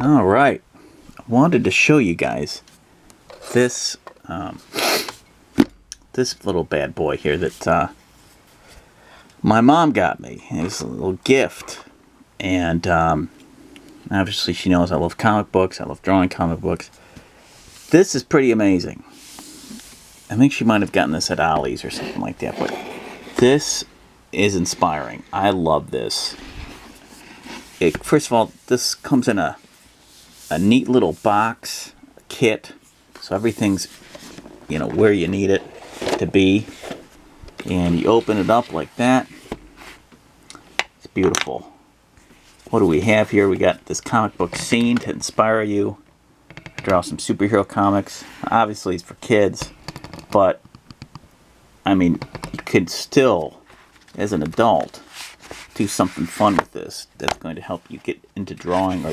All right, I wanted to show you guys this this little bad boy here that my mom got me. It's a little gift, and obviously she knows I love comic books. I love drawing comic books. This is pretty amazing. I think she might have gotten this at Ollie's or something like that, but this is inspiring. I love this. First of all, this comes in a neat little box, a kit, so everything's, where you need it to be. And you open it up like that. It's beautiful. What do we have here? We got this comic book scene to inspire you. Draw some superhero comics. Obviously it's for kids, but I mean, you could still, as an adult, do something fun with this that's going to help you get into drawing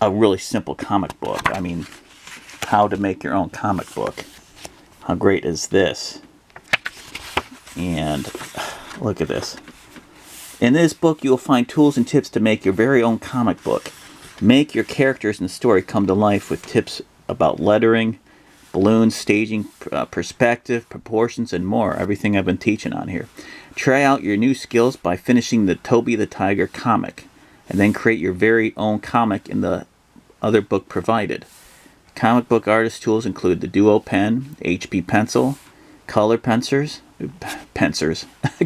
a really simple comic book. I mean, how to make your own comic book. How great is this? And look at this. In this book, you will find tools and tips to make your very own comic book. Make your characters and story come to life with tips about lettering, balloons, staging, perspective, proportions, and more. Everything I've been teaching on here. Try out your new skills by finishing the Toby the Tiger comic, and then create your very own comic in the other book provided. Comic book artist tools include the Duo pen, HB pencil, color pencils,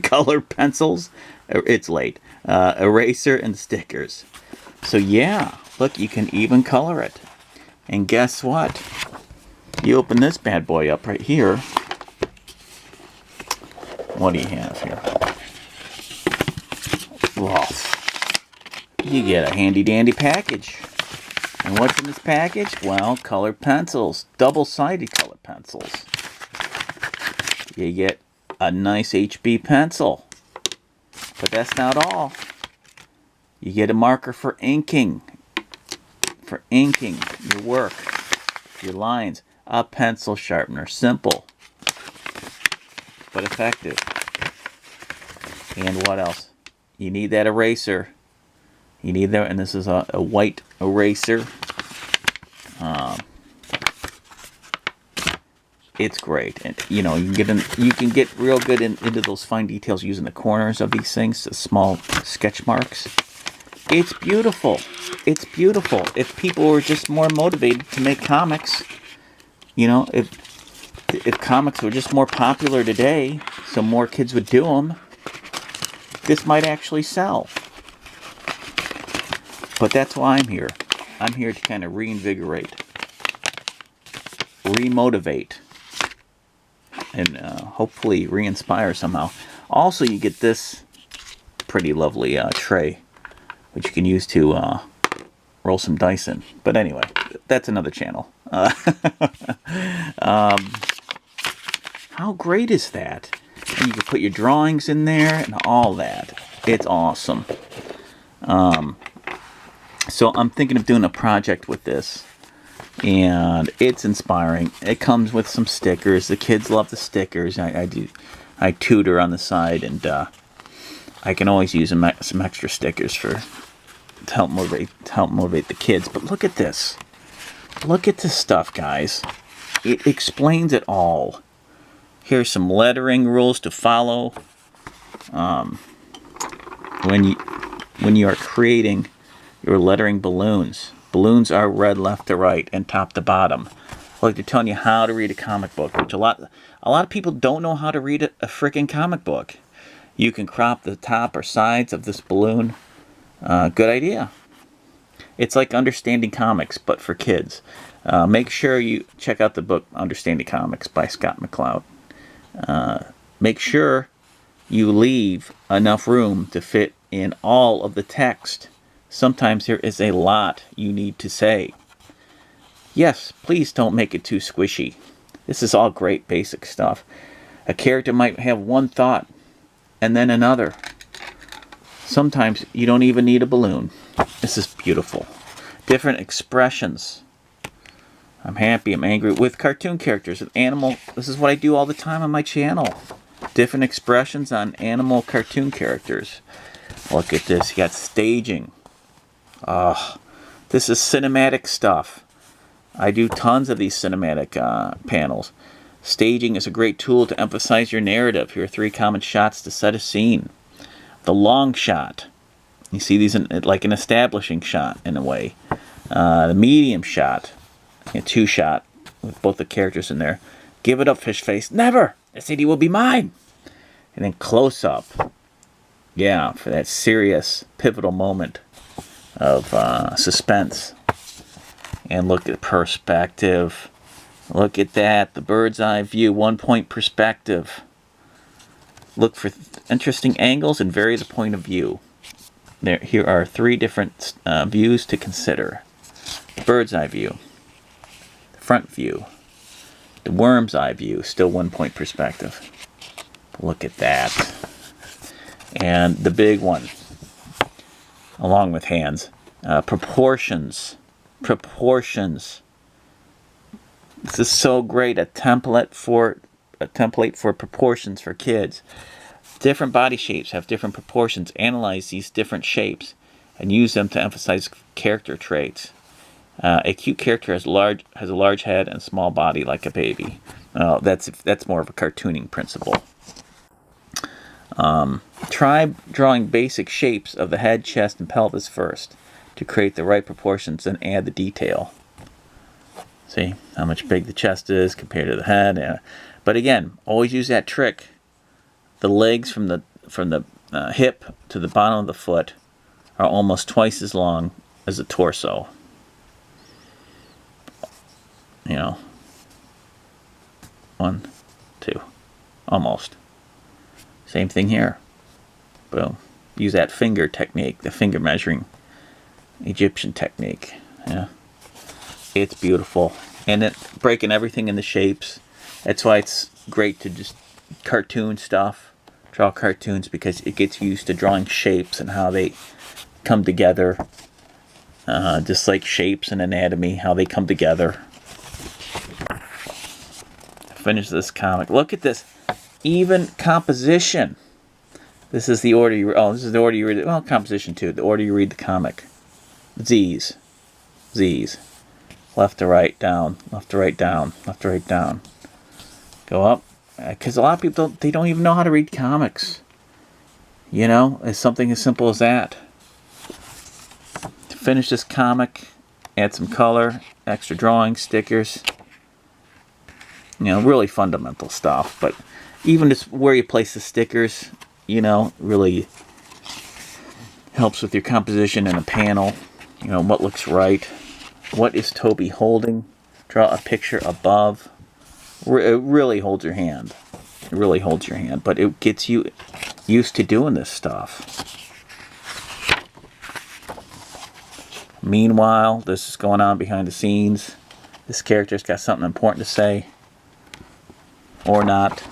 color pencils, it's late, eraser, and stickers. So yeah, look, you can even color it. And guess what? You open this bad boy up right here. What do you have here? Well, you get a handy dandy package. And what's in this package? Well, colored pencils, double-sided colored pencils. You get a nice HB pencil. But that's not all. You get a marker for inking. For inking your work, your lines. A pencil sharpener. Simple, but effective. And what else? You need that eraser. You need that, and this is a white eraser. It's great, and you can get real good into those fine details using the corners of these things, the small sketch marks. It's beautiful. It's beautiful. If people were just more motivated to make comics, if comics were just more popular today, so more kids would do them, this might actually sell. But that's why I'm here. I'm here to kind of reinvigorate, remotivate, and hopefully re-inspire somehow. Also, you get this pretty lovely tray, which you can use to roll some dice in. But anyway, that's another channel. How great is that? And you can put your drawings in there and all that. It's awesome. So I'm thinking of doing a project with this, and it's inspiring. It comes with some stickers. The kids love the stickers. I tutor on the side, and I can always use some extra stickers to help motivate the kids. But look at this. Look at this stuff, guys. It explains it all. Here's some lettering rules to follow when you are creating your lettering balloons. Balloons are read left to right and top to bottom. Like they're telling you how to read a comic book, which a lot of people don't know how to read a freaking comic book. You can crop the top or sides of this balloon. Good idea. It's like Understanding Comics, but for kids. Make sure you check out the book Understanding Comics by Scott McCloud. Make sure you leave enough room to fit in all of the text. Sometimes there is a lot you need to say. Yes, please don't make it too squishy. This is all great basic stuff. A character might have one thought and then another. Sometimes you don't even need a balloon. This is beautiful. Different expressions. I'm happy, I'm angry. With cartoon characters, with animal. This is what I do all the time on my channel. Different expressions on animal cartoon characters. Look at this. You got staging. This is cinematic stuff. I do tons of these cinematic panels. Staging is a great tool to emphasize your narrative. Here are 3 common shots to set a scene. The long shot. You see these like an establishing shot in a way. The medium shot. A 2-shot with both the characters in there. Give it up, fish face. Never! The city will be mine! And then close up. Yeah, for that serious, pivotal moment of suspense. And look at perspective. Look at that. The bird's eye view. 1-point perspective. Look for interesting angles and vary the point of view. Here are 3 different views to consider. The bird's eye view. The front view. The worm's eye view. Still 1-point perspective. Look at that. And the big one, along with hands, proportions. Proportions. This is so great. A template for proportions for kids. Different body shapes have different proportions. Analyze these different shapes and use them to emphasize character traits. A cute character has a large head and small body like a baby. That's more of a cartooning principle. Try drawing basic shapes of the head, chest, and pelvis first to create the right proportions and add the detail. See how much big the chest is compared to the head. But again, always use that trick. The legs from the hip to the bottom of the foot are almost twice as long as the torso. You know, 1, 2, almost. Same thing here. Boom. Use that finger technique, the finger measuring Egyptian technique. Yeah. It's beautiful. And it breaking everything into shapes. That's why it's great to just cartoon stuff. Draw cartoons because it gets used to drawing shapes and how they come together. Just like shapes and anatomy, how they come together. Finish this comic. Look at this. Even composition. This is the order you this is the order you read it. Well, composition too. The order you read the comic. Z's. Z's. Left to right, down. Left to right, down. Left to right, down. Go up. Because a lot of people they don't even know how to read comics. You know, it's something as simple as that. To finish this comic, add some color, extra drawing, stickers. You know, really fundamental stuff. But even just where you place the stickers, you know, really helps with your composition in a panel. You know, what looks right. What is Toby holding? Draw a picture above. It really holds your hand. It really holds your hand. But it gets you used to doing this stuff. Meanwhile, this is going on behind the scenes. This character's got something important to say. Or not.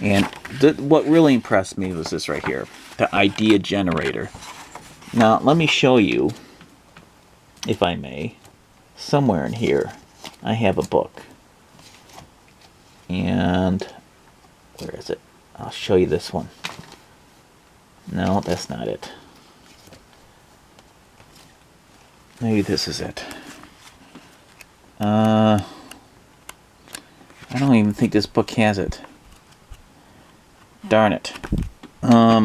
And what really impressed me was this right here. The idea generator. Now, let me show you, if I may, somewhere in here, I have a book. And, where is it? I'll show you this one. No, that's not it. Maybe this is it. I don't even think this book has it. Darn it. Where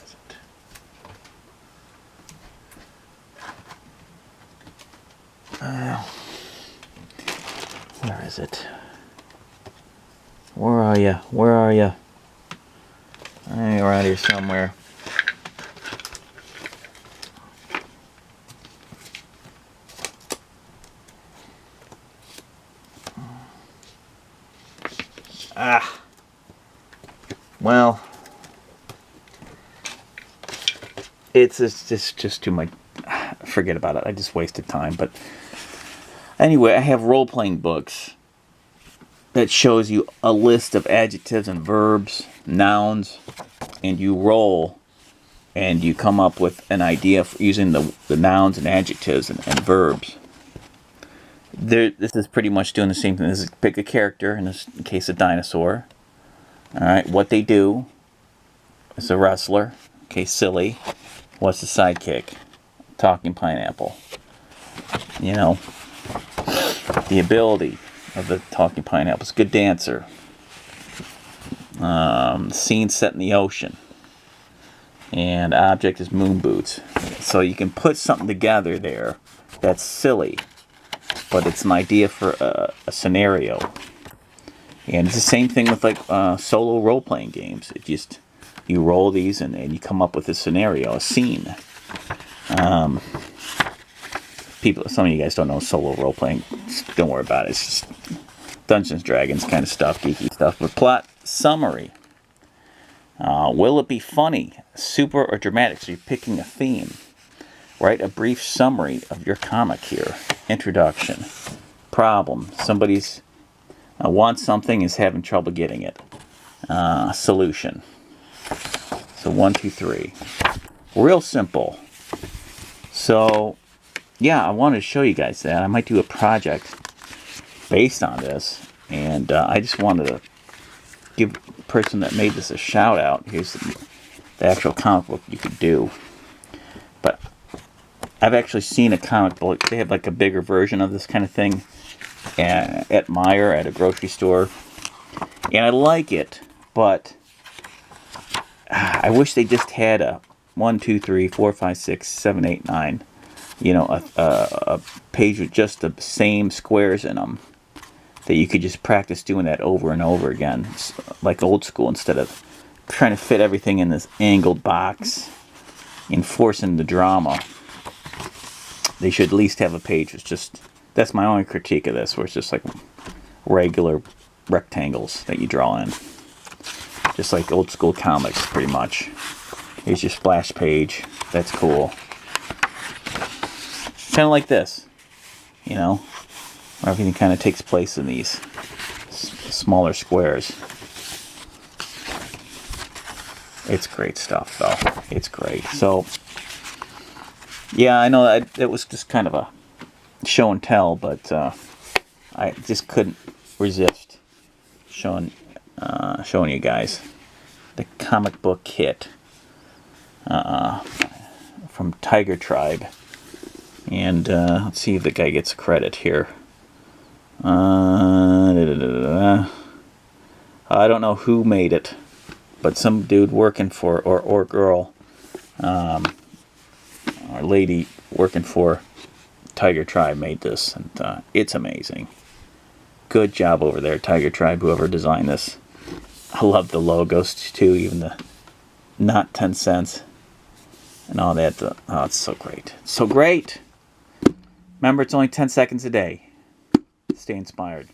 is it? Where is it? Where are you? Where are you? You're around here somewhere. Well, it's just too much. Forget about it. I just wasted time. But anyway, I have role-playing books that shows you a list of adjectives and verbs, nouns, and you roll, and you come up with an idea for using the nouns and adjectives and verbs. This is pretty much doing the same thing. This is pick a character, in this case a dinosaur. Alright, what they do is a wrestler. Okay, silly. What's the sidekick? Talking pineapple. You know, the ability of the talking pineapple is good dancer. Scene set in the ocean. And object is moon boots. So you can put something together there that's silly, but it's an idea for a scenario. And it's the same thing with like solo role-playing games. It just, you roll these and you come up with a scenario, a scene. People, some of you guys don't know solo role-playing. Don't worry about it. It's just Dungeons & Dragons kind of stuff, geeky stuff. But plot summary. Will it be funny, super, or dramatic? So you're picking a theme. Write a brief summary of your comic here. Introduction. Problem. Somebody's wants something, is having trouble getting it. Solution. So 1, 2, 3. Real simple. So, yeah, I wanted to show you guys that. I might do a project based on this. And I just wanted to give the person that made this a shout out. Here's the actual comic book you could do. But I've actually seen a comic book. They have like a bigger version of this kind of thing at Meijer at a grocery store. And I like it, but I wish they just had a 1, 2, 3, 4, 5, 6, 7, 8, 9. You know, a page with just the same squares in them. That you could just practice doing that over and over again, like old school, instead of trying to fit everything in this angled box and forcing the drama. They should at least have a page. It's just, that's my only critique of this, where it's just like regular rectangles that you draw in. Just like old school comics, pretty much. Here's your splash page. That's cool. Kind of like this, you know, where everything kind of takes place in these smaller squares. It's great stuff, though. It's great. So, yeah, I know that it was just kind of a show and tell, but I just couldn't resist showing you guys the comic book kit from Tiger Tribe. And let's see if the guy gets credit here. I don't know who made it, but some dude working for, or girl, or lady working for Tiger Tribe made this, and it's amazing. Good job over there, Tiger Tribe, whoever designed this. I love the logos too, even the not 10 cents and all that. Oh, it's so great. So great. Remember, it's only 10 seconds a day. Stay inspired.